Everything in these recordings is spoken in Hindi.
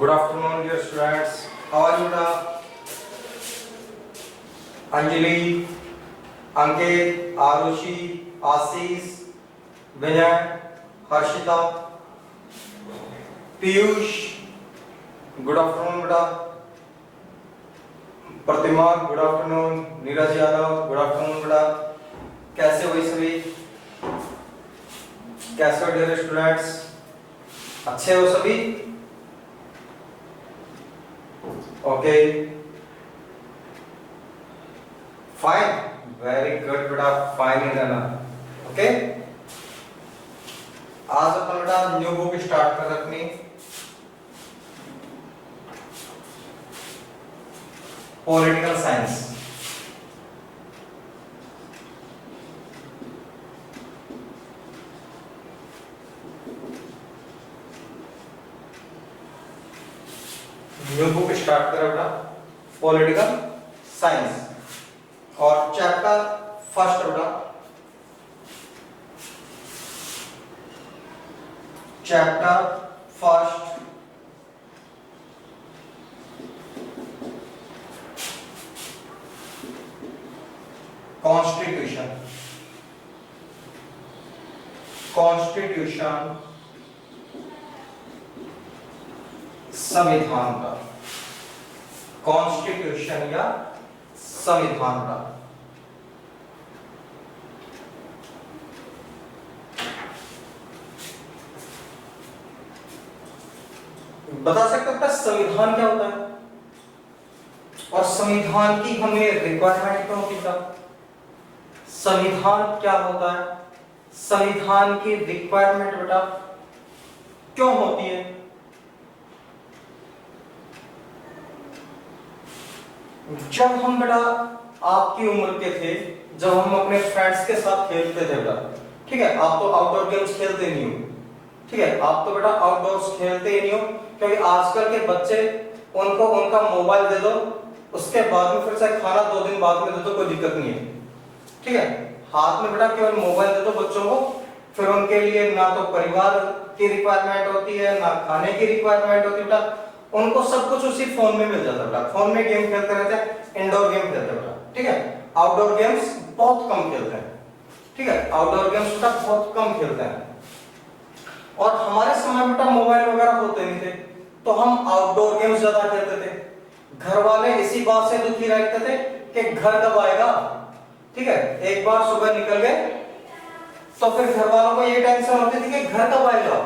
Good afternoon, dear students. How are you, beta? Anjali, Ankit, Arushi, Ashish, Vinay, Harshita, Piyush, good afternoon बेटा। Pratima, good afternoon. Neeraj Yadav, good afternoon बेटा। कैसे हो सभी? कैसे हो डियर स्टूडेंट्स? अच्छे हो सभी? ओके, फाइन, वेरी गुड बेटा, फाइन ही रहना। ओके, आज अपन बेटा न्यू बुक स्टार्ट कर अपनी political science. New book start करें बेटा पॉलिटिकल साइंस और चैप्टर फर्स्ट बेटा चैप्टर फर्स्ट कॉन्स्टिट्यूशन। कॉन्स्टिट्यूशन संविधान का, कॉन्स्टिट्यूशन या संविधान का। बता सकते हो संविधान क्या होता है और संविधान की हमें रिक्वायरमेंट क्यों होती है? संविधान क्या होता है, संविधान की रिक्वायरमेंट बेटा क्यों होती है? जब हम बेटा आपकी उम्र के थे, जब हम अपने फ्रेंड्स के साथ खेलते थे बेटा, ठीक है, आप तो आउटडोर गेम्स खेलते नहीं हो, ठीक है, आप तो बेटा आउटडोर्स खेलते ही नहीं हो, क्योंकि आजकल के बच्चे उनको उनका मोबाइल दे दो, उसके बाद में फिर से खाना 2 दिन बाद में दे दो, कोई दिक्कत नहीं है, ठीक है। हाथ में बेटा केवल मोबाइल दे दो बच्चों को, फिर उनके लिए ना तो परिवार की रिक्वायरमेंट होती है, ना खाने की रिक्वायरमेंट होती है बेटा, उनको सब कुछ उसी फोन में मिल जाता है बेटा। फोन में गेम खेलते रहते हैं, इंडोर गेम खेलते हैं बेटा, ठीक है। आउटडोर गेम्स बहुत कम खेलते हैं, ठीक है, आउटडोर गेम्स बेटा बहुत कम खेलते हैं। और हमारे समय में बेटा मोबाइल वगैरह होते नहीं थे, तो हम आउटडोर गेम्स ज्यादा खेलते थे। घर वाले इसी बात से दुखी रहते थे कि घर कब आएगा, ठीक है। एक बार सुबह निकल गए तो फिर घर वालों को ये टेंशन होती थी कि घर कब आएगा,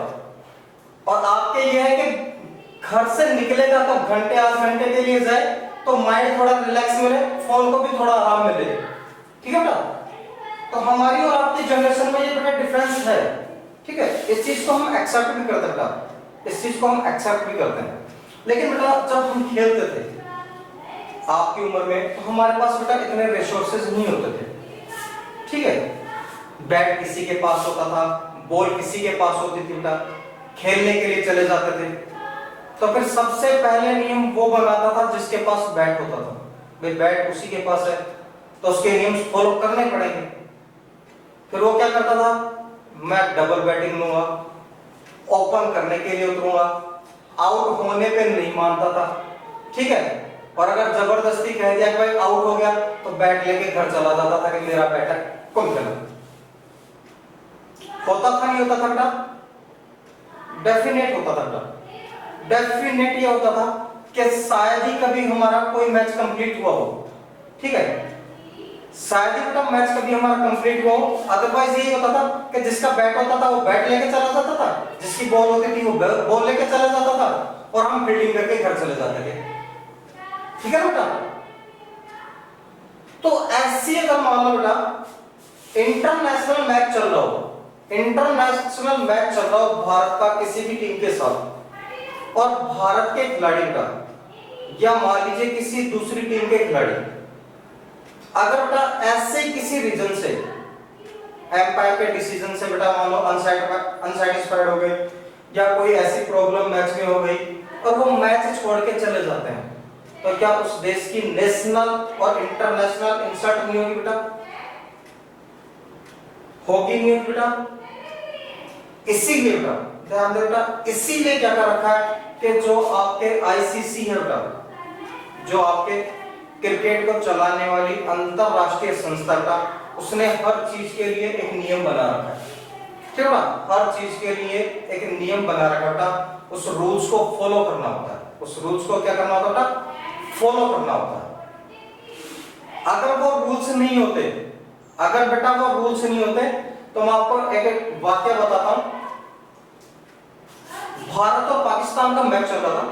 और आपके ये है कि घर से निकलेगा तब घंटे 8 घंटे के लिए जाए तो माइंड थोड़ा रिलैक्स मिले, फोन को भी थोड़ा आराम मिले, ठीक है बेटा। तो हमारी और आपकी जनरेशन में ये बड़ा डिफरेंस है, ठीक है। इस चीज को हम एक्सेप्ट भी करते हैं बेटा, इस चीज को हम एक्सेप्ट भी करते हैं। लेकिन बेटा जब हम खेलते थे आपकी उम्र में, तो हमारे पास बेटा इतने रिसोर्सेज नहीं होते थे, ठीक है। बैट किसी के पास होता था, बॉल किसी के पास होती थी बेटा, खेलने के लिए चले जाते थे। तो फिर सबसे पहले नियम वो बनाता था जिसके पास बैट होता था, भाई बैट उसी के पास है तो उसके नियम फॉलो करने पड़ेंगे। फिर वो क्या करता था, मैं डबल बैटिंग लूंगा, ओपन करने के लिए उतरूंगा, आउट होने पे नहीं मानता था, ठीक है। और अगर जबरदस्ती कह दिया कि भाई आउट हो गया तो बैट लेके घर चला जाता था कि मेरा बैट है, कौन खेला। होता था नहीं होता था बेटा? डेफिनेट होता था बेटा, डेफिनेट ये होता था कि शायद ही कभी हमारा कोई मैच कंप्लीट हुआ हो, ठीक है, शायद ही बेटा मैच कभी हमारा कंप्लीट हुआ हो। अदरवाइज ये होता था कि जिसका बैट होता था वो बैट लेके चला जाता था, जिसकी बॉल होती थी वो बॉल लेके चला जाता था, और हम फील्डिंग करके घर चले जाते थे, ठीक है बेटा। तो ऐसी अगर मान लो बेटा इंटरनेशनल मैच चल रहा हो, इंटरनेशनल मैच चल रहा हो भारत का किसी भी टीम के साथ, और भारत के खिलाड़ी का या मान लीजिए किसी दूसरी टीम के खिलाड़ी अगर बेटा ऐसे किसी रीजन से एम्पायर के डिसीजन से बेटा मान लो अनसैटिस्फाइड हो गए या कोई ऐसी प्रॉब्लम मैच में हो गई और वो मैच छोड़ के चले जाते हैं, तो क्या उस देश की नेशनल और इंटरनेशनल इंसल्ट नहीं होगी बेटा? होगी नहीं बेटा? इसीलिए बेटा ध्यान दे बेटा, इसीलिए क्या कर रखा है कि जो आपके आईसीसी है बेटा, जो आपके क्रिकेट को चलाने वाली अंतरराष्ट्रीय संस्था का, उसने हर चीज के लिए एक नियम बना रखा है, ठीक है ना, हर चीज के लिए एक नियम बना रखा था, उस रूल्स को फॉलो करना होता है, उस रूल्स को क्या करना होता है, फॉलो करना होता है। अगर वो रूल्स नहीं होते, अगर बेटा वो रूल्स नहीं होते, तो मैं आपको एक वाक्य बताता हूं। भारत और पाकिस्तान का मैच चल रहा था,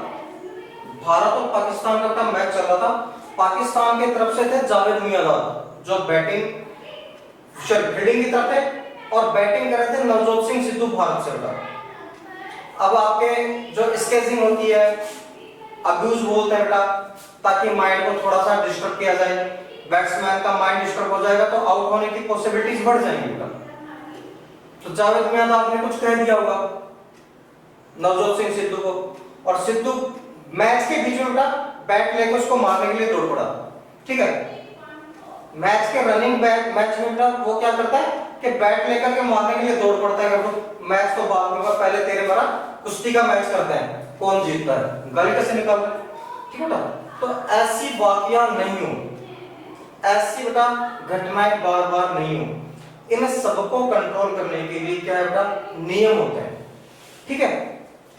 भारत और पाकिस्तान का मैच चल रहा था। पाकिस्तान की तरफ से थे जावेद मियांदाद, जो बैटिंग फील्डिंग की तरफ थे, और बैटिंग कर रहे थे नवजोत सिंह सिद्धू भारत से बेटा। अब आपके जो स्केचिंग होती है, अब्यूज बोलते हैं बेटा, ताकि माइंड को थोड़ा सा डिस्टर्ब किया जाए, बैट्समैन का माइंड डिस्टर्ब हो जाएगा तो आउट होने की पॉसिबिलिटीज बढ़ जाएंगी बेटा। तो जावेद मियांदाद ने कुछ कह दिया होगा नवजोत सिंह सिद्धू को, और सिद्धू मैच के बीच में बेटा बैट लेकर उसको मारने के लिए दौड़ पड़ा, ठीक है। मैच के रनिंग बैक मैच में बेटा वो क्या करता है कि बैट लेकर के मारने के लिए दौड़ पड़ता है। मैच तो बाद में, पहले तेरे मेरा कुश्ती का मैच करते हैं, कौन जीतता है, गले कैसे निकाल रहे, ठीक है बेटा। तो ऐसी वाकया नहीं हो, ऐसी बेटा घटनाएं बार बार नहीं हो। इन सबको कंट्रोल करने के लिए क्या है बेटा, नियम होते हैं, ठीक है।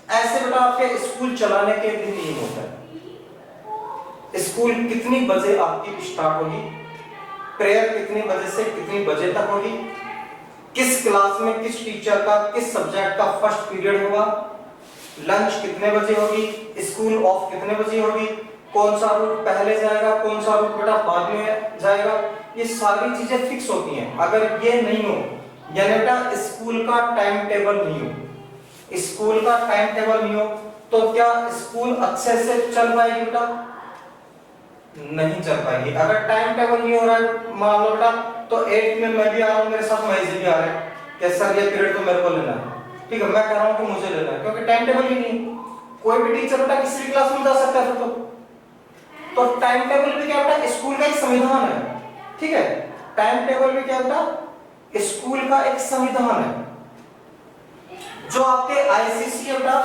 ऐसे बेटा आपके स्कूल चलाने के भी नियम होते हैं। स्कूल कितनी बजे आपकी स्टार्ट होगी, प्रेयर कितनी बजे से कितनी बजे तक होगी, किस क्लास में किस टीचर का किस सब्जेक्ट का फर्स्ट पीरियड होगा, लंच कितने बजे होगी, स्कूल ऑफ कितने बजे होगी, कौन सा रूट पहले जाएगा, कौन सा रूट बेटा बाद में जाएगा, ये सारी चीजें फिक्स होती हैं। अगर ये नहीं हो, यानी बेटा स्कूल का टाइम टेबल नहीं हो, स्कूल का टाइम टेबल नहीं हो, तो क्या स्कूल अच्छे से चल पाएगी बेटा, नहीं चल पाएगी। अगर टाइम टेबल नहीं हो रहा है, मान लो बेटा तो 8 में मैं भी आ रहा हूं, मेरे साथ महेश भी आ रहे हैं कि सर ये पीरियड तो मेरे को लेना है, ठीक है, मैं कह रहा हूं कि मुझे लेना है, क्योंकि टाइम टेबल ही नहीं। कोई भी टीचर बेटा किसी भी क्लास में जा सकता है तो टाइम टेबल भी क्या बेटा स्कूल का एक संविधान है, ठीक है। टाइम टेबल भी क्या बेटा स्कूल का एक संविधान है। जो आपके आईसीसी है बेटा,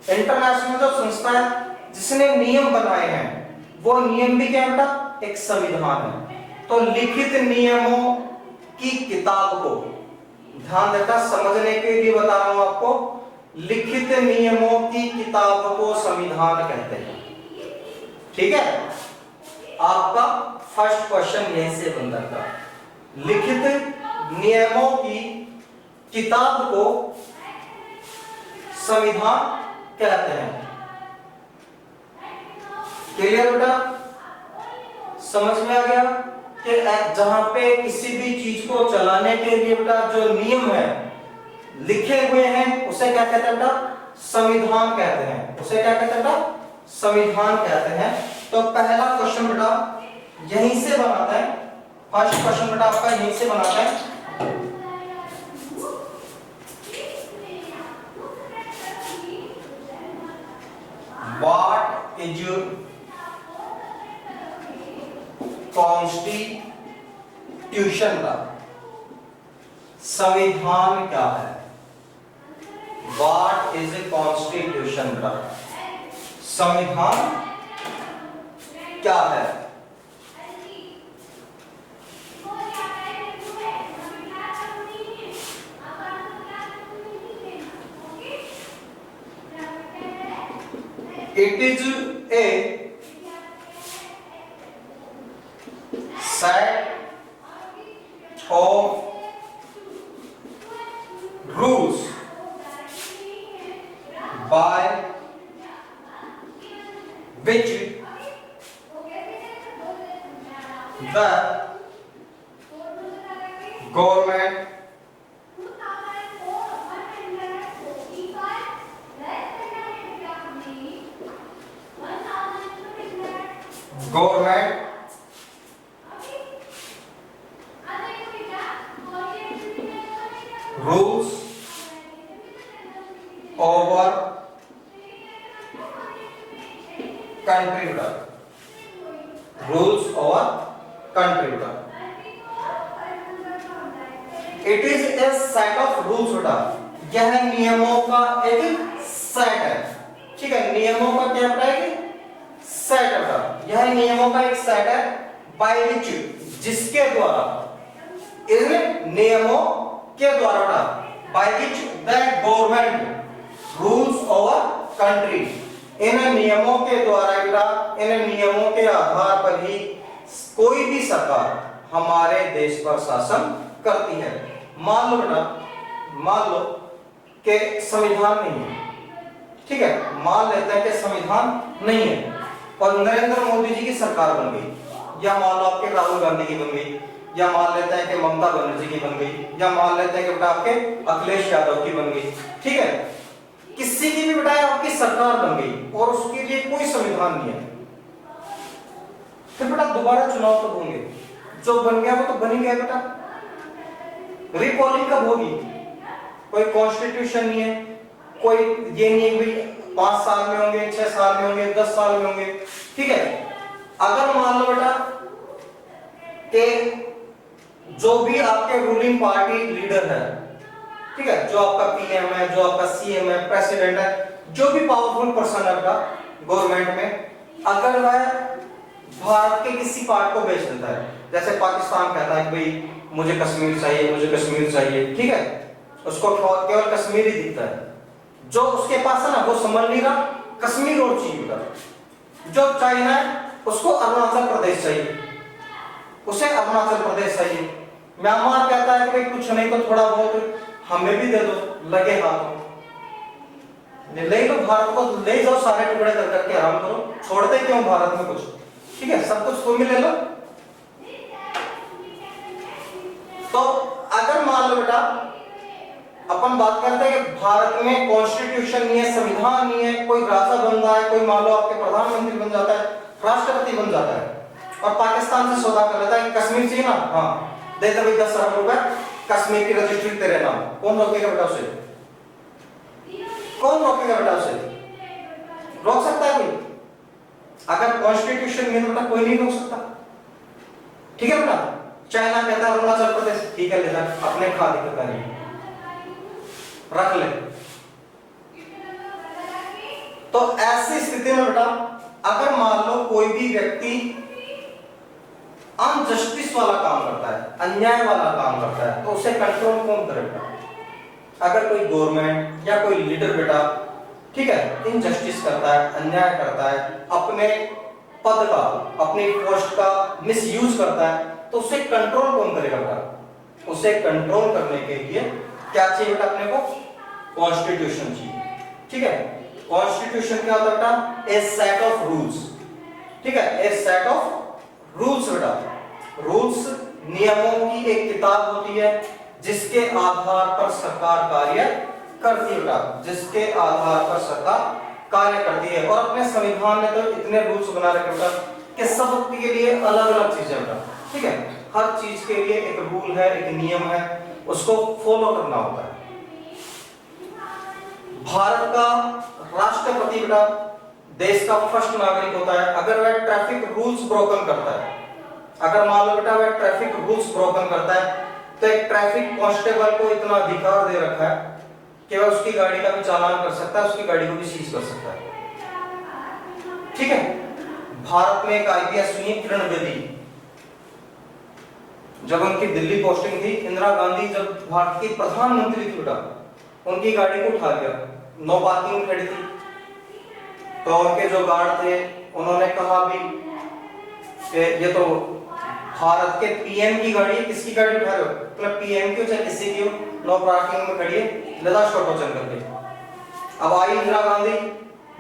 इंटरनेशनल जो संस्था है जिसने नियम बनाए हैं, वो नियम भी क्या है बेटा एक संविधान है। तो लिखित नियमों की किताब को ध्यान देता, समझने के लिए बता रहा हूं आपको, लिखित नियमों की किताब को संविधान कहते हैं, ठीक है। आपका फर्स्ट क्वेश्चन यहीं से बन जाता है, लिखित नियमों की किताब को संविधान कहते हैं। क्लियर बेटा, समझ में आ गया कि जहां पे किसी भी चीज को चलाने के लिए बेटा जो नियम है लिखे हुए हैं, उसे क्या कहते हैं बेटा, संविधान कहते हैं, उसे क्या कहते हैं बेटा, संविधान कहते हैं। तो पहला क्वेश्चन बेटा यहीं से बनाता है, फर्स्ट क्वेश्चन बेटा आपका यहीं से बनाता है। What is कॉन्स्टिट्यूशन का संविधान क्या है, व्हाट इज ए कॉन्स्टिट्यूशन का संविधान क्या है। It is a set of rules by which the government rules over country का, rules over country का। It is a set of rules बेटा, यह नियमों का एक सेट है, ठीक है, नियमों का क्या है कि सेट है, यह नियमों का एक सेट है बाय विच, जिसके द्वारा, इन नियमों के द्वारा, by which the government rules over country, इन नियमों के द्वारा बेटा, इन नियमों के आधार पर ही कोई भी सरकार हमारे देश पर शासन करती है। मान लो बेटा, मान लो कि संविधान नहीं है, ठीक है, मान लेते हैं कि संविधान नहीं है और नरेंद्र मोदी जी की सरकार बन गई, या मान लो आपके राहुल गांधी की बन गई, या मान लेते हैं कि ममता बनर्जी की बन गई, या मान लेते हैं कि बेटा आपके अखिलेश यादव की बन गई, ठीक है, किसी की भी बेटा आपकी सरकार बन गई और उसके लिए कोई संविधान नहीं है, फिर बेटा दोबारा चुनाव कब होंगे? जो बन गया वो तो बन ही गया बेटा, रिकॉलिंग कब होगी? कोई कॉन्स्टिट्यूशन नहीं है, कोई ये नहीं है कि 5 साल में होंगे, 6 साल में होंगे, 10 साल में होंगे, ठीक है। अगर मान लो बेटा कि जो भी आपके रूलिंग पार्टी लीडर है, ठीक है, जो आपका पीएम है, जो आपका सीएम है, प्रेसिडेंट है, जो भी पावरफुल पर्सन है आपका गवर्नमेंट में, अगर वह भारत के किसी पार्ट को बेच देता है, जैसे पाकिस्तान कहता है कि भाई मुझे कश्मीर चाहिए, मुझे कश्मीर चाहिए, ठीक है, उसको केवल कश्मीर ही दिखता है, जो उसके पास है ना वो समझ नहीं रहा कश्मीर और चाहिए, जो चाइना है उसको अरुणाचल प्रदेश चाहिए, उसे अरुणाचल प्रदेश चाहिए, म्यांमार कहता है कि भाई कुछ नहीं तो थोड़ा बहुत हमें भी दे दो, लगे हाथों, ले लो भारत को, ले जाओ सारे टुकड़े कर करके आराम करो, छोड़ते क्यों भारत में कुछ, ठीक है, सब कुछ तुम ही ले लो। तो अगर मान लो बेटा अपन बात करते हैं कि भारत में कॉन्स्टिट्यूशन नहीं है, संविधान नहीं है, कोई राजा बन रहा है, कोई मान लो आपके प्रधानमंत्री बन जाता है, राष्ट्रपति बन जाता है और पाकिस्तान से सौदा कर लेता है कि कश्मीर चाहिए ना, हाँ दे दे भाई 10 अरब रुपए, कश्मीर की रजिस्ट्री तेरे नाम, कौन रोकेगा बेटा उसे? कौन रोकेगा बेटा उसे? रोक सकता है कोई? अगर कॉन्स्टिट्यूशन में तो बेटा कोई नहीं रोक सकता, ठीक है बेटा। चाइना कहता है अरुणाचल प्रदेश, ठीक है ले जा, अपने खा दिक्कत नहीं, रख ले। तो ऐसी स्थिति में बेटा अगर मान लो कोई भी व्यक्ति अनजस्टिस वाला काम करता है, अन्याय वाला काम करता है, तो उसे कंट्रोल कौन करेगा? अगर कोई गवर्नमेंट या कोई लीडर बेटा, ठीक है, इनजस्टिस करता है, अन्याय करता है, अपने पद का, अपनी पोस्ट का मिसयूज करता है, तो उसे कंट्रोल कौन करेगा बेटा? उसे कंट्रोल करने के लिए क्या चाहिए बेटा अपने को? कॉन्स्टिट्यूशन चाहिए, ठीक है। कॉन्स्टिट्यूशन क्या होता है बेटा? ए सेट ऑफ रूल्स, ठीक है, ए सेट ऑफ रूल्स बेटा। रूल्स नियमों की एक किताब होती है जिसके आधार पर सरकार कार्य करती है बेटा, जिसके आधार पर सरकार कार्य करती है। और अपने संविधान में तो इतने रूल्स बना रखे बेटा कि सब के लिए अलग अलग चीजें बेटा, ठीक है, हर चीज के लिए एक रूल है, एक नियम है, उसको फॉलो करना होता है। भारत का राष्ट्रपति बेटा देश का फर्स्ट नागरिक होता है। अगर वह ट्रैफिक रूल्स ब्रोकन करता है, अगर मान लो बेटा वह ट्रैफिक रूल्स ब्रोकन करता है, तो एक ट्रैफिक कांस्टेबल को इतना अधिकार दे रखा है कि वह उसकी गाड़ी का भी चालान कर सकता है, उसकी गाड़ी को भी सीज कर सकता है, ठीक है। भारत में एक आईपीएस हुई किरण बेदी, जब उनकी दिल्ली पोस्टिंग थी, इंदिरा गांधी जब भारत की प्रधानमंत्री थी बेटा, उनकी गाड़ी को उठा लिया, नो पार्किंग में खड़ी थी, तो उनके जो गार्ड थे उन्होंने कहा भी कि ये तो भारत के पीएम की गाड़ी है, किसकी गाड़ी उठा रहे हो? मतलब पीएम की हो चाहे किसी की हो, नो पार्किंग में खड़ी है, लदा छोटो चल करके। अब आई इंदिरा गांधी,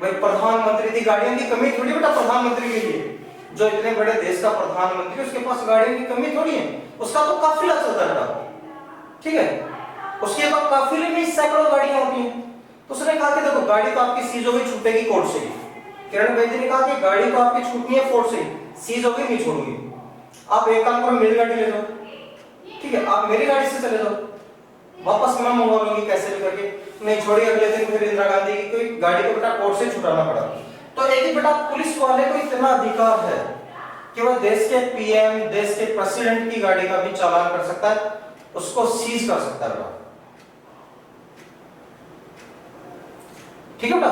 भाई प्रधानमंत्री थी, गाड़ियों की कमी थोड़ी बेटा प्रधानमंत्री के लिए, जो इतने बड़े देश का प्रधानमंत्री उसके पास गाड़ियों की कमी थोड़ी है, उसका तो काफिला चलता है, ठीक है, उसके पास काफिले में सैकड़ों गाड़ियां होती हैं। तो उसने कहा कि देखो गाड़ी तो आपकी सीज होगी, छूटेगी कोर्ट से। किरण बेदी ने कहा कि गाड़ी तो आपकी छूटनी है कोर्ट से, सीज होगी नहीं छोड़ूंगी, आप एक काम करो मेरी गाड़ी ले लो, ठीक है, आप मेरी गाड़ी से चले जाओ, वापस मैं मंगवा लूंगी कैसे भी करके। नहीं छोड़ी, अगले दिन फिर इंदिरा गांधी की कोई गाड़ी को बेटा कोर्ट से छुटाना पड़ा। तो एक बेटा पुलिस वाले को इतना अधिकार है कि वह देश के पीएम, देश के प्रेसिडेंट की गाड़ी का भी चालान कर सकता है, उसको सीज कर सकता है। ठीक है बेटा,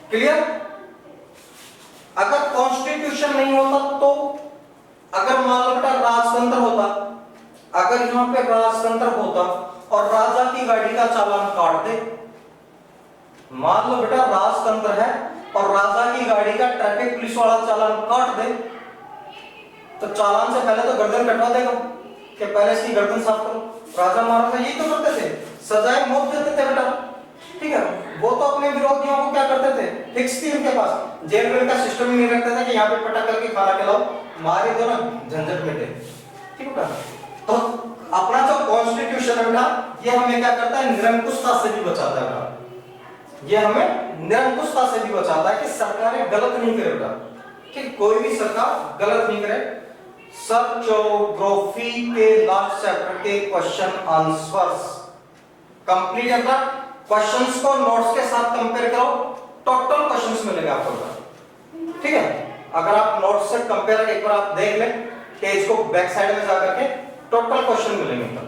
क्लियर। अगर कॉन्स्टिट्यूशन नहीं होता तो, अगर मान लो बेटा राजतंत्र होता, अगर यहां पे राजतंत्र होता और राजा की गाड़ी का चालान काट दे, मान लो बेटा राजतंत्र है और राजा की गाड़ी का ट्रैफिक पुलिस वाला चालान काट दे, तो चालान से पहले तो गर्दन कटवा देगा कि पहले इसकी गर्दन साफ करो। राजा महाराजा यही तो करते थे, सजाए मौत देते थे बेटा, ठीक है। वो तो अपने विरोधियों को क्या करते थे, फिक्स थी उनके पास, जेल में का सिस्टम ही नहीं रखते थे कि यहाँ पे पटक करके खाना खिलाओ, मारे दो ना, झंझट मिटे, ठीक है। तो अपना जो कॉन्स्टिट्यूशन है बेटा, ये हमें क्या करता है, निरंकुशता से भी बचाता है बेटा, ये हमें निरंकुशता से भी बचाता है कि सरकारें गलत नहीं करे बेटा, कि कोई भी सरकार गलत नहीं करे। सब ज्योग्राफी के लास्ट चैप्टर के क्वेश्चन आंसर्स कंप्लीट है बेटा। क्वेश्चंस को नोट्स के साथ कंपेयर करो, टोटल क्वेश्चंस मिलेंगे आपको बेटा, ठीक है। अगर आप नोट्स से कंपेयर एक बार आप देख लें, पेज को बैक साइड में जाकर के टोटल क्वेश्चन मिलेंगे बेटा,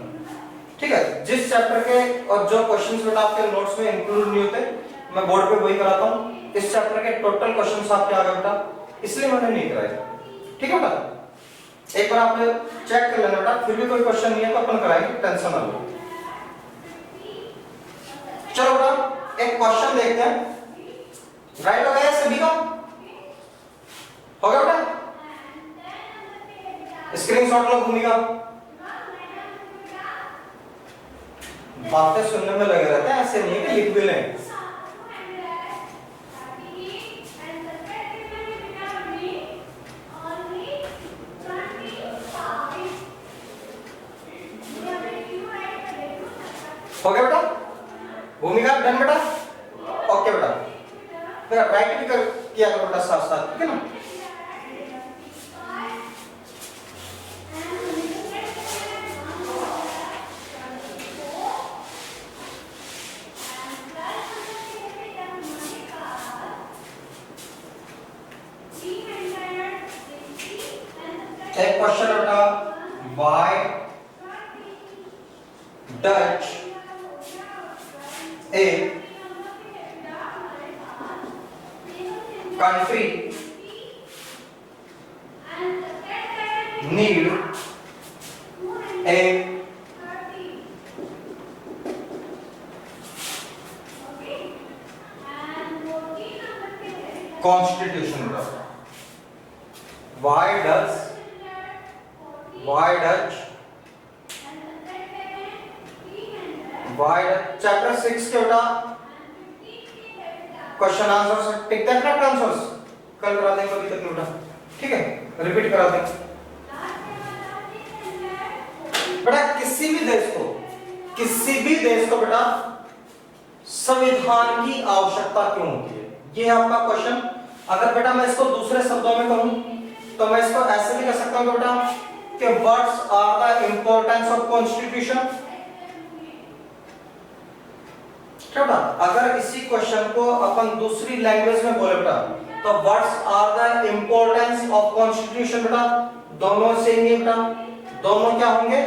ठीक है। जिस चैप्टर के और जो क्वेश्चंस बेटा आपके नोट्स में इंक्लूड नहीं होते, मैं बोर्ड पे वही कराता हूं। इस चैप्टर के टोटल क्वेश्चंस आपके आ गए बेटा, इसलिए मैंने नहीं कराया, ठीक है बेटा। एक बार आप चेक कर लेना बेटा, फिर भी कोई क्वेश्चन नहीं है तो अपन कराएंगे, टेंशन ना लो। चलो बेटा एक क्वेश्चन देखते हैं, राइट हो गया सभी का, हो गया बेटा, स्क्रीनशॉट लो भूमिका। बातें सुनने में लगे रहते हैं, ऐसे नहीं है कि लिख भी लें। हो गया बेटा, भूमिका डन बेटा, ओके बेटा। फिर राइट भी कर किया करो बेटा साथ साथ, ठीक है ना। एक क्वेश्चन बेटा, why Dutch a country need a constitution? Why Dutch chapter 6 के बेटा question answer tick the correct answers कल करा देंगे, अभी तक बेटा, ठीक है, रिपीट करा देंगे बेटा। किसी भी देश को बेटा संविधान की आवश्यकता क्यों होती है, ये है आपका क्वेश्चन। अगर बेटा मैं इसको दूसरे शब्दों में कहूं तो मैं इसको ऐसे भी कह सकता हूं बेटा कि what's are the importance of constitution. बेटा अगर इसी क्वेश्चन को अपन दूसरी लैंग्वेज में बोले बेटा तो what's are the importance of constitution, बेटा दोनों सेम ही बेटा, दोनों क्या होंगे,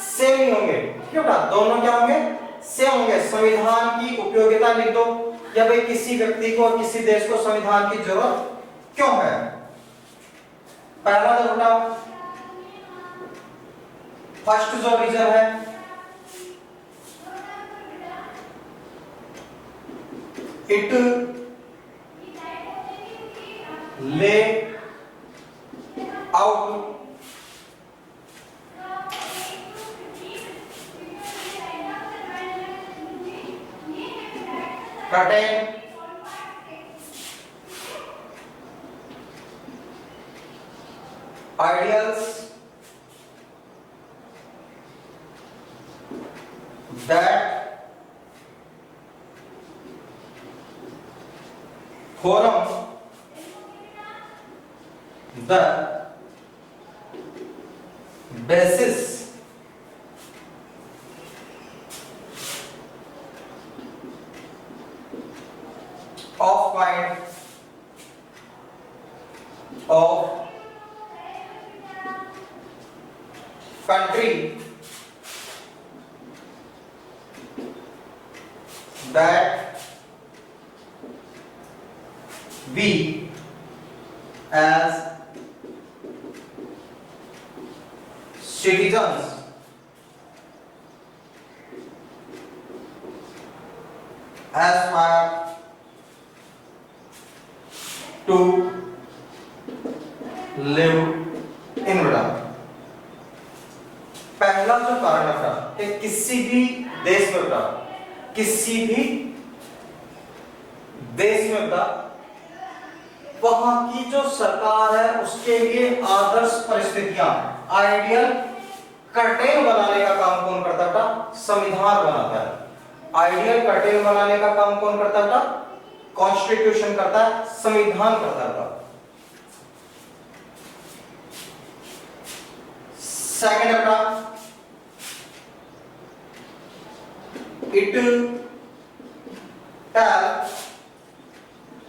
सेम ही होंगे, ठीक है बेटा, दोनों क्या होंगे, सेम होंगे। संविधान की उपयोगिता लिख दो, या भाई किसी व्यक्ति को किसी देश को संविधान की जरूरत क्यों है। पहला तो बेटा फर्स्ट जो रीजन है it lay out certain ideals that form the basis of kind of country that we as citizens aspire to live in बेटा पहला जो कारण है कि किसी भी देश में बेटा किसी भी देश में बेटा वहां की जो सरकार है उसके लिए आदर्श परिस्थितियां आइडियल कर्टेन बनाने का काम कौन करता है बेटा? संविधान बनाता है। आइडियल कर्टेन बनाने का काम कौन करता है बेटा? कॉन्स्टिट्यूशन करता है, संविधान करता है बेटा। सेकंड है बेटा it tell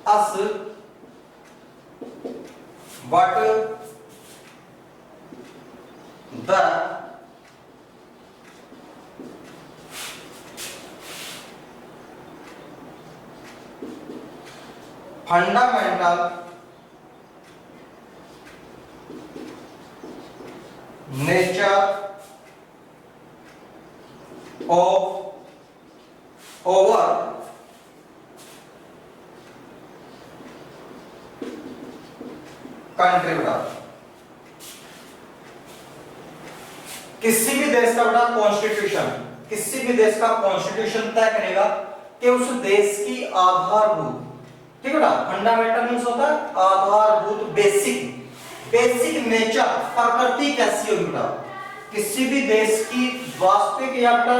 us what the fundamental nature of our country बेटा किसी भी देश का बेटा कॉन्स्टिट्यूशन किसी भी देश का कॉन्स्टिट्यूशन तय करेगा कि उस देश की आधारभूत ठीक है बेटा फंडामेंटल मींस होता है आधारभूत बेसिक नेचर प्रकृति कैसी होगी बेटा किसी भी देश की वास्तविक या बेटा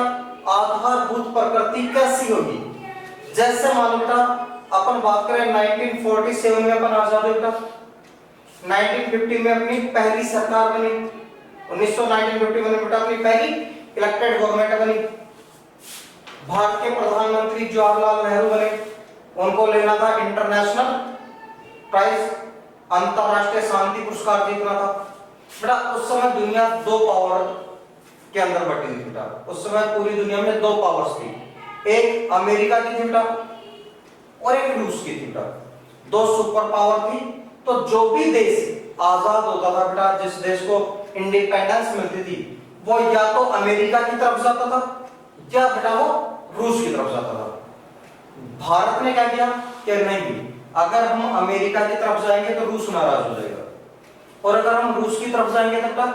आधारभूत प्रकृति कैसी होगी जैसे मान लो बेटा अपन बात करें 1947 में अपन आजाद हुए बेटा 1950 में अपनी पहली सरकार बनी 1951 में बेटा अपनी पहली इलेक्टेड गवर्नमेंट बनी भारत के प्रधानमंत्री जवाहरलाल नेहरू बने उनको लेना था इंटरनेशनल प्राइज अंतरराष्ट्रीय शांति पुरस्कार जीतना था बेटा उस समय दुनिया दो पावर के अंदर बटी हुई बेटा उस समय पूरी दुनिया में दो पावर्स थी एक अमेरिका की थी बेटा और एक रूस की थी बेटा दो सुपर पावर थी तो जो भी देश आजाद होता था बेटा जिस देश को इंडिपेंडेंस मिलती थी वो या तो अमेरिका की तरफ जाता था या बेटा वो रूस की तरफ जाता था भारत ने क्या किया कि नहीं अगर हम अमेरिका की तरफ जाएंगे तो रूस नाराज हो जाएगा और अगर हम रूस की तरफ जाएंगे तो बेटा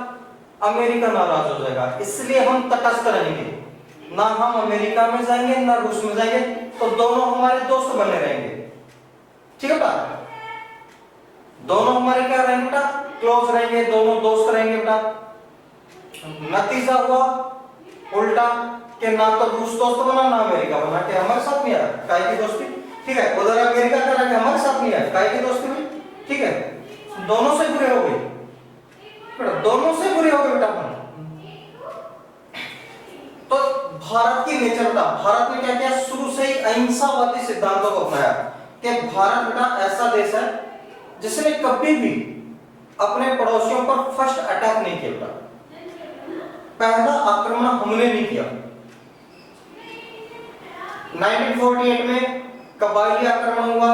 अमेरिका नाराज हो जाएगा इसलिए हम तटस्थ रहेंगे ना हम अमेरिका में जाएंगे ना रूस में जाएंगे तो दोनों हमारे दोस्त बने रहेंगे ठीक है बेटा दोनों हमारे क्या रहेंगे बेटा क्लोज रहेंगे दोनों दोस्त रहेंगे बेटा नतीजा हुआ उल्टा कि ना तो रूस दोस्त बना ना अमेरिका बना के हमारे साथ नहीं आया काय की दोस्ती ठीक है उधर अमेरिका कर रहा है हमारे साथ नहीं आया काय की दोस्ती में ठीक है दोनों से बुरे हो गए बेटा दोनों से बुरे हो गए बेटा तो भारत की नेचर बेटा भारत ने क्या किया शुरू से ही अहिंसावादी सिद्धांतों को अपनाया कि भारत बेटा ऐसा देश है जिसने कभी भी अपने पड़ोसियों पर फर्स्ट अटैक नहीं किया बेटा पहला आक्रमण हमने नहीं किया 1948 में कबायली आक्रमण हुआ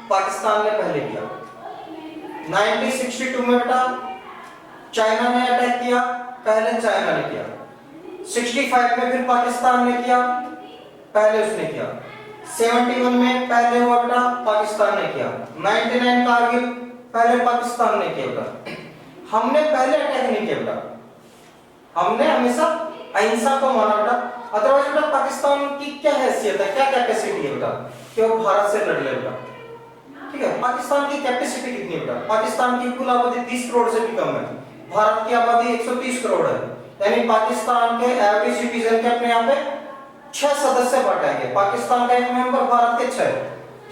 पाकिस्तान ने पहले किया 1962 में बेटा चाइना ने अटैक किया पहले चाइना ने किया 65 में फिर पाकिस्तान ने किया पहले उसने किया 71 में पहले हुआ बेटा पाकिस्तान ने किया 99 कारगिल पहले पाकिस्तान ने किया बेटा हमने पहले अटैक नहीं किया बेटा हमने हमेशा अहिंसा को माना बेटा अदरवाइज बेटा पाकिस्तान की क्या हैसियत है क्या कैपेसिटी है बेटा कि वो भारत से लड़ ले बेटा ठीक है पाकिस्तान की कैपेसिटी कितनी है बेटा पाकिस्तान की कुल आबादी 30 करोड़ से भी कम है भारत की आबादी 130 करोड़ है यानी पाकिस्तान के एवरेज सिटीजन के अपने यहाँ पे 6 सदस्य बांटेंगे पाकिस्तान का एक मेंबर भारत के 6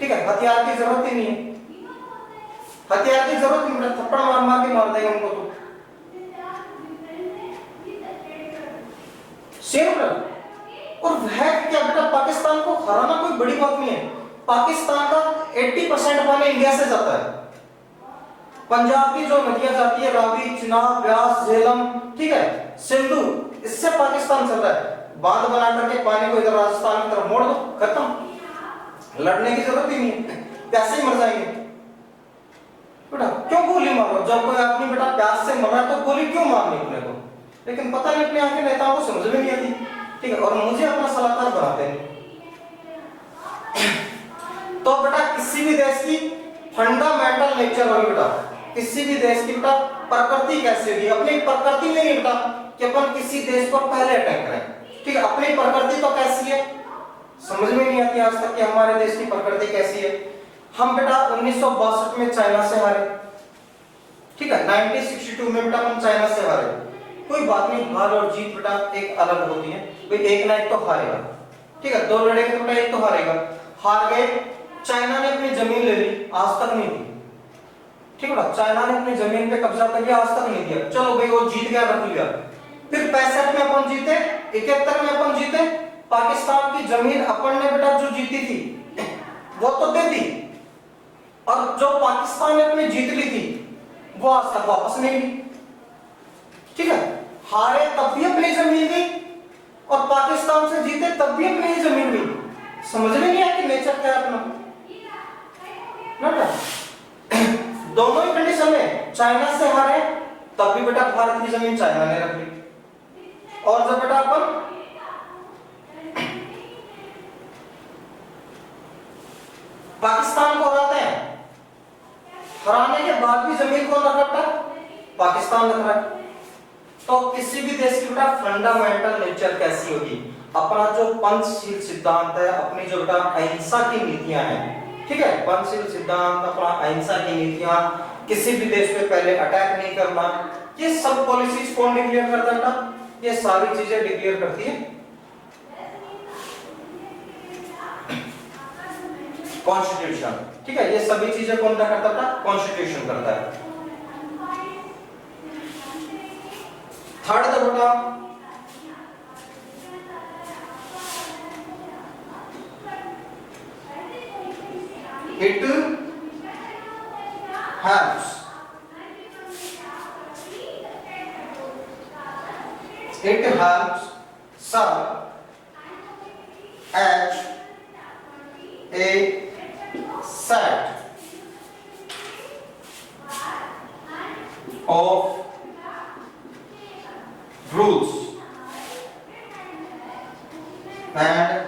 ठीक है हथियार की जरूरत ही नहीं है हथियार की जरूरत नहीं बेटा थप्पड़ मार मार के मार देंगे उनको तो सेम और वह क्या बेटा पाकिस्तान को हराना कोई बड़ी बात नहीं है पाकिस्तान का 80% पानी इंडिया से जाता है पंजाब की जो नदियां जाती है रावी चिनाब व्यास झेलम ठीक है सिंधु इससे पाकिस्तान चलता है बांध बना करके पानी को इधर राजस्थान की तरफ मोड़ दो खत्म लड़ने की जरूरत ही नहीं है कैसे ही मर जाएंगे जब कोई आदमी बेटा प्यास से मर रहा है तो गोली क्यों मारनी अपने को, लेकिन पता नहीं अपने यहाँ के नेताओं को समझ में नहीं आती, ठीक है, और मुझे अपना सलाहकार बनाते हैं। तो बेटा किसी भी देश की फंडामेंटल नेचर होगी बेटा, किसी भी देश की बेटा प्रकृति कैसी होगी, अपनी प्रकृति में नहीं बेटा कि अपन किसी देश पर पहले अटैक करें, ठीक है, अपनी प्रकृति तो कैसी है समझ में नहीं आती आज तक कि हमारे देश की प्रकृति कैसी है। हम बेटा 1962 में चाइना से हारे, ठीक है, 1962 में बेटा हम चाइना से हारे, कोई बात नहीं, हार और जीत बेटा एक अलग होती है, भाई एक ना एक तो हारेगा, ठीक है, दो लड़ेंगे तो बेटा एक तो हारेगा, हार गए, चाइना ने अपनी जमीन ले ली, आज तक नहीं दी, ठीक है, चाइना ने अपनी जमीन पे कब्जा कर लिया, आज तक नहीं दिया, चलो भाई वो जीत गया, रख लिया, फिर 65 में अपन जीते, 71 में अपन जीते, पाकिस्तान की जमीन अपन ने बेटा जो जीती थी वो तो दे दी, और जो पाकिस्तान ने अपनी जीत ली थी वो आज तक वापस नहीं ली, ठीक है, हारे तब भी अपनी जमीन दी और पाकिस्तान से जीते तब भी अपनी ही जमीन दी, समझ में नहीं आया कि नेचर क्या है अपना ना। दोनों ही कंडीशन में चाइना से हारे तब भी बेटा भारत की जमीन चाइना ने रख ली, और जब बेटा अपन पाकिस्तान को हराते हैं, हराने के बाद भी जमीन कौन रख रहा है, पाकिस्तान रख रहा है। तो किसी भी देश की बेटा फंडामेंटल नेचर कैसी होगी, अपना जो पंचशील सिद्धांत है, अपनी जो बेटा अहिंसा की नीतियां हैं, ठीक है, पंचशील सिद्धांत, अपना अहिंसा की नीतियां, किसी भी देश पे पहले अटैक नहीं करना, ये सब पॉलिसीज कौन डिक्लेयर करता है बेटा, ये सारी चीजें डिक्लेयर करती है कॉन्स्टिट्यूशन, ठीक है, ये सभी चीजें कौन करता था, कॉन्स्टिट्यूशन करता है। थर्ड था बेटा it helps serve as a set of rules and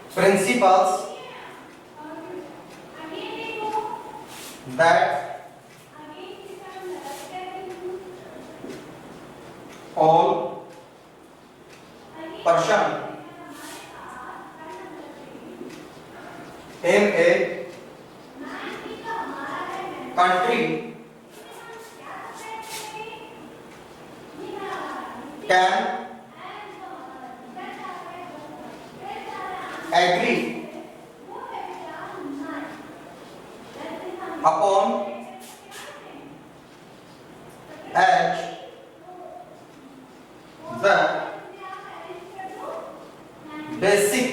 principles that all person in a country can agree upon as the basic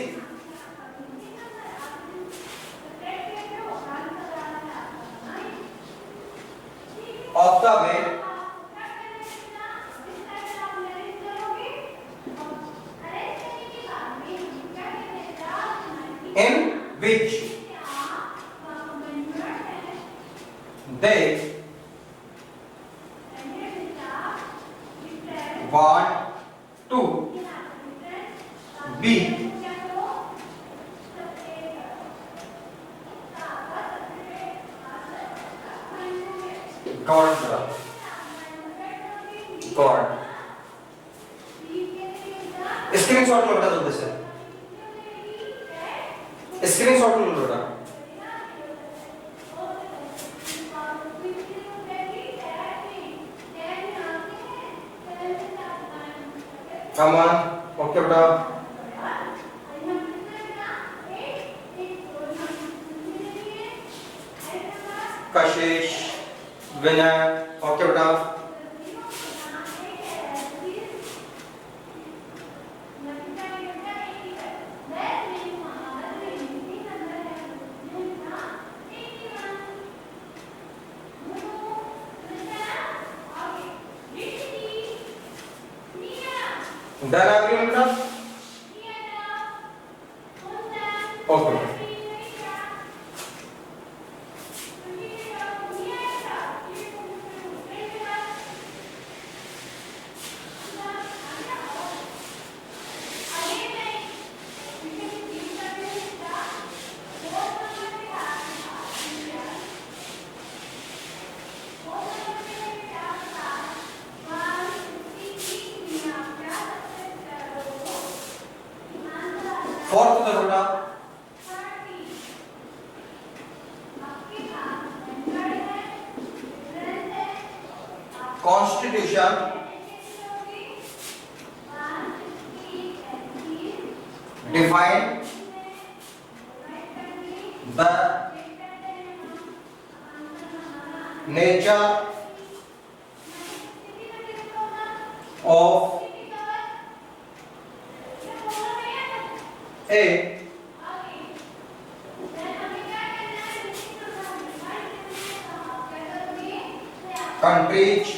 of the way in which they want to be governed. Screenshot लो बेटा जल्दी से, स्क्रीनशॉट लो बेटा। Come on, okay बेटा। कशिश, विनय, ओके बेटा। डन एवरीवन बेटा? ओके। फोर्थ देखो बेटा, constitution define the nature of a country's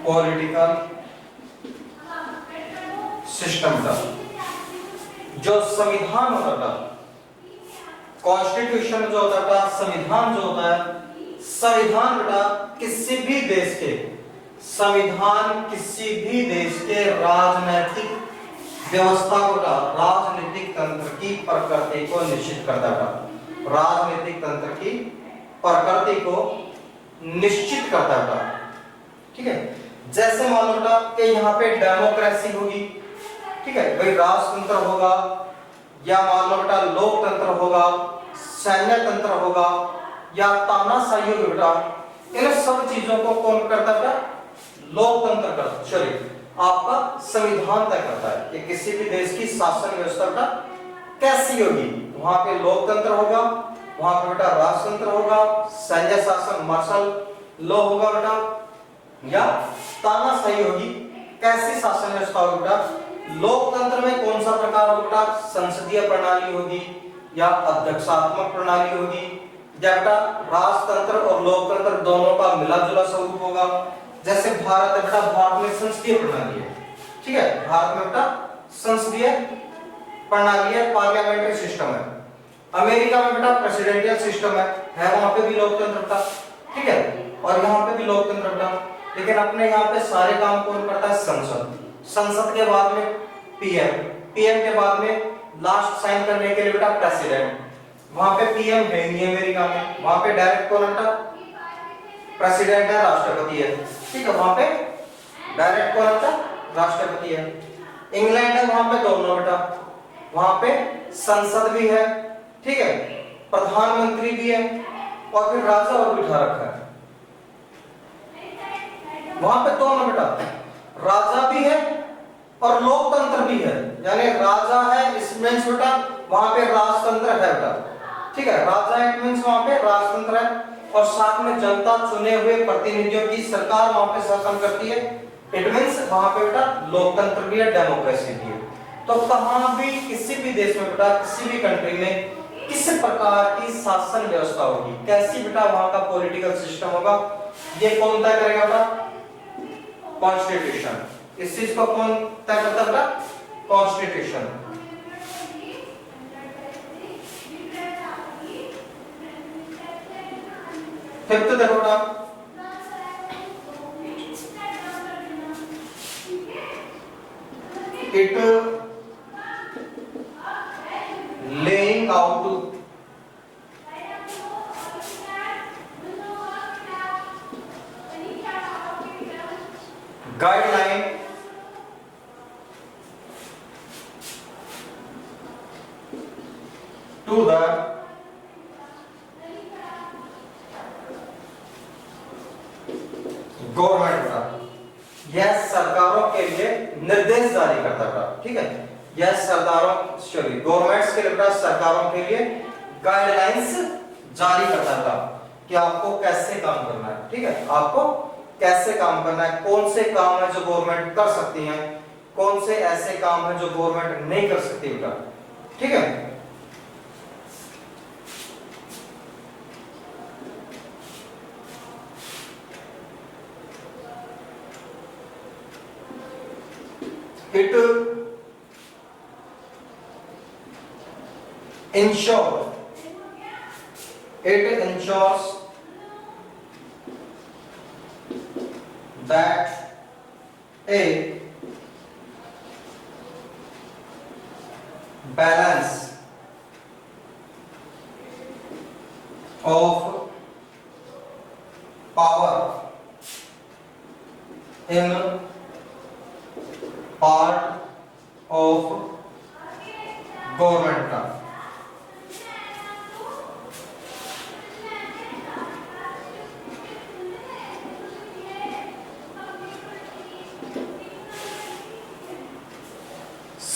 political system का जो संविधान होता था, कॉन्स्टिट्यूशन जो होता था, संविधान जो होता है, संविधान बेटा किसी भी देश के, संविधान किसी भी देश के राजनीतिक व्यवस्था को, राजनीतिक तंत्र की प्रकृति को निश्चित करता था, राजनीतिक तंत्र की प्रकृति को निश्चित करता था। ठीक है, जैसे मान लो बेटा कि यहाँ पे डेमोक्रेसी होगी, ठीक है भाई, राजतंत्र होगा, या मान लो बेटा लोकतंत्र होगा, सैन्य तंत्र होगा, या तानाशाही होगी बेटा, इन सब चीजों को कौन करता था? लोकतंत्र करता। चलिए, आपका संविधान तय करता है कि किसी भी देश की शासन व्यवस्था बेटा कैसी होगी। वहां पे लोकतंत्र होगा, वहां पे बेटा राजतंत्र होगा, सैन्य शासन मार्शल लॉ होगा बेटा, या तानाशाही होगी। कैसी शासन व्यवस्था होगी बेटा? लोकतंत्र में कौन सा प्रकार होगा बेटा? संसदीय प्रणाली होगी, या अध्यक्षात्मक प्रणाली होगी, या बेटा राजतंत्र और लोकतंत्र दोनों का मिला जुला स्वरूप होगा। जैसे भारत है बेटा, भारत में संसदीय प्रणाली है, ठीक है, भारत में बेटा संसदीय प्रणाली है, पार्लियामेंट्री सिस्टम है। अमेरिका में बेटा प्रेसिडेंशियल सिस्टम है वहां पे भी लोकतंत्र था, ठीक है, और यहाँ पे भी लोकतंत्र था। लेकिन अपने यहाँ पे सारे काम कौन करता है? संसद। संसद के बाद में पीएम, पीएम के बाद में लास्ट साइन करने के लिए बेटा प्रेसिडेंट। वहां पे पीएम है नहीं अमेरिका में, वहां पे डायरेक्ट कौन होता? प्रेसिडेंट है, राष्ट्रपति है, ठीक है, वहां पे डायरेक्ट कौन होता? राष्ट्रपति है। इंग्लैंड है, वहां पे दोनों बेटा, वहां पे संसद भी है, ठीक है, प्रधानमंत्री भी है, और फिर राजा और बिठा रखा है। वहां पे दोनों बेटा, राजा भी है और लोकतंत्र भी है, यानी राजा है इसमें बेटा वहां पे राजतंत्र है बेटा, ठीक है, राजा इट मींस वहां पे राजतंत्र है, और साथ में जनता चुने हुए प्रतिनिधियों की सरकार वहां पे शासन करती है, इट मींस वहां पे बेटा लोकतंत्र भी है, डेमोक्रेसी भी है। तो कहां भी किसी भी देश में बेटा, किसी भी कंट्री में किस प्रकार की शासन व्यवस्था होगी, कैसी बेटा वहां का पॉलिटिकल सिस्टम होगा, ये कौन तय करेगा बेटा? कॉन्स्टिट्यूशन। इस चीज को कौन तय करता बेटा? कॉन्स्टिट्यूशन। फिफ्थ देखो बेटा, it laying out guideline to the government का, यह सरकारों के लिए निर्देश जारी करता था, ठीक है, यह गवर्नमेंट्स के लिए, सरकारों के लिए गाइडलाइंस जारी करता था कि आपको कैसे काम करना है, ठीक है, आपको कैसे काम करना है, कौन से काम है जो गवर्नमेंट कर सकती है, कौन से ऐसे काम है जो गवर्नमेंट नहीं कर सकती बेटा, ठीक है। It ensures that a balance of power in part of government का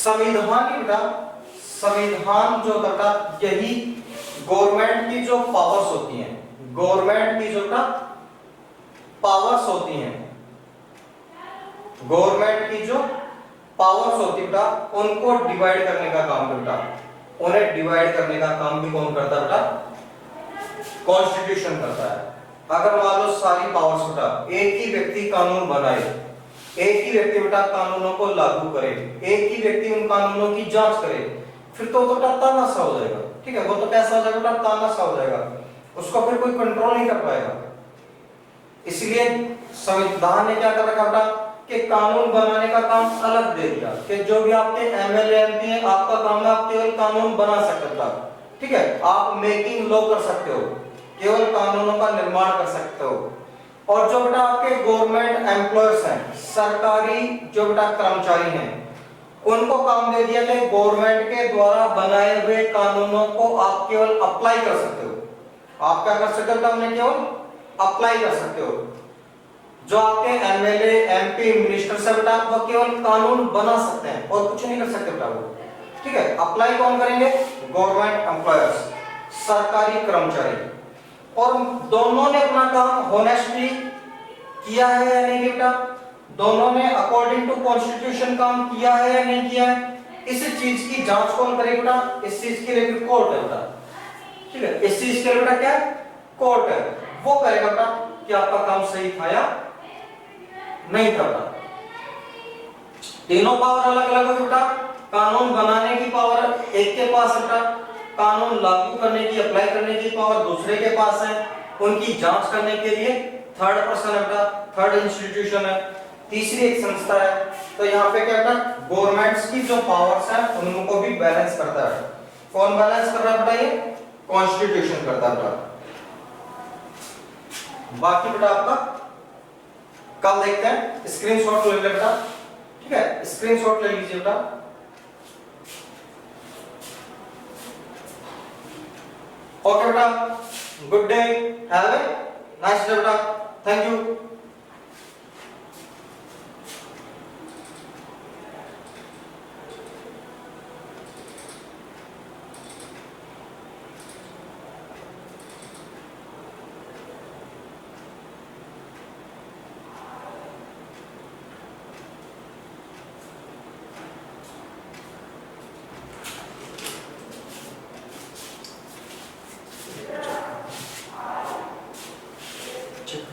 संविधान की बेटा संविधान जो बेटा यही गवर्नमेंट की जो पावर्स होती हैं, गवर्नमेंट की जो बेटा पावर्स होती हैं, गवर्नमेंट की जो पावर्स होती है बेटा उनको डिवाइड करने का काम बेटा, उन्हें डिवाइड करने का काम भी कौन करता है बेटा? कॉन्स्टिट्यूशन करता है। अगर मान लो सारी पावर्स बेटा एक ही व्यक्ति कानून बनाए, एक ही व्यक्ति बेटा कानूनों को लागू करे, एक ही व्यक्ति उन कानूनों की जांच करे, फिर तो बेटा तानाशाह हो जाएगा। ठीक है, वो तो कैसा हो जाएगा बेटा? तानाशाह हो जाएगा, उसको फिर कोई कंट्रोल नहीं कर पाएगा। इसलिए संविधान ने क्या कर रखा बेटा कि कानून बनाने का काम अलग दे दिया कि जो भी आपके एमएलए एमपी हैं आपका काम है आप केवल कानून बना सकते हो। ठीक है, आप मेकिंग लॉ कर सकते हो, केवल कानूनों का निर्माण कर सकते हो। और जो बेटा आपके गवर्नमेंट एम्प्लॉयर्स हैं, सरकारी जो बेटा कर्मचारी हैं, उनको काम दे दिया कि गवर्नमेंट के द्वारा बनाए हुए कानूनों को आप केवल अप्लाई कर सकते हो। आप क्या कर सकते हो बेटा? उन्हें केवल अप्लाई कर सकते हो। जो आपके एमएलए एमपी मिनिस्टर से बेटा वो केवल कानून बना सकते हैं और कुछ नहीं कर सकते बेटा वो। ठीक है, अप्लाई कौन करेंगे? गवर्नमेंट एम्प्लॉयर्स, सरकारी कर्मचारी। और दोनों ने अपना काम होनेस्टली किया है या नहीं बेटा? दोनों ने अकॉर्डिंग टू कॉन्स्टिट्यूशन काम किया है या नहीं किया है? इस चीज की जांच कौन करेगा बेटा? इस चीज के लिए कोर्ट है बेटा। ठीक है, इस चीज के लिए बेटा क्या है? कोर्ट है, वो करेगा बेटा कि आपका काम सही था या नहीं था। तीनों पावर अलग अलग है बेटा। कानून बनाने की पावर एक के पास है बेटा, कानून लागू करने की अप्लाई करने की पावर दूसरे के पास है, उनकी जांच करने के लिए थर्ड पर्सन है बेटा, थर्ड इंस्टीट्यूशन है, तीसरी एक संस्था है। तो यहाँ पे क्या बेटा? गवर्नमेंट्स की जो पावर्स है उनको भी बैलेंस करता है। कौन बैलेंस कर रहा है बेटा? ये कॉन्स्टिट्यूशन करता है बेटा। बाकी बेटा आपका कल देखते हैं। स्क्रीनशॉट ले ले बेटा। ठीक है, स्क्रीनशॉट ले लीजिए बेटा। ओके बेटा, good day, have a nice day बेटा, थैंक यू। Check.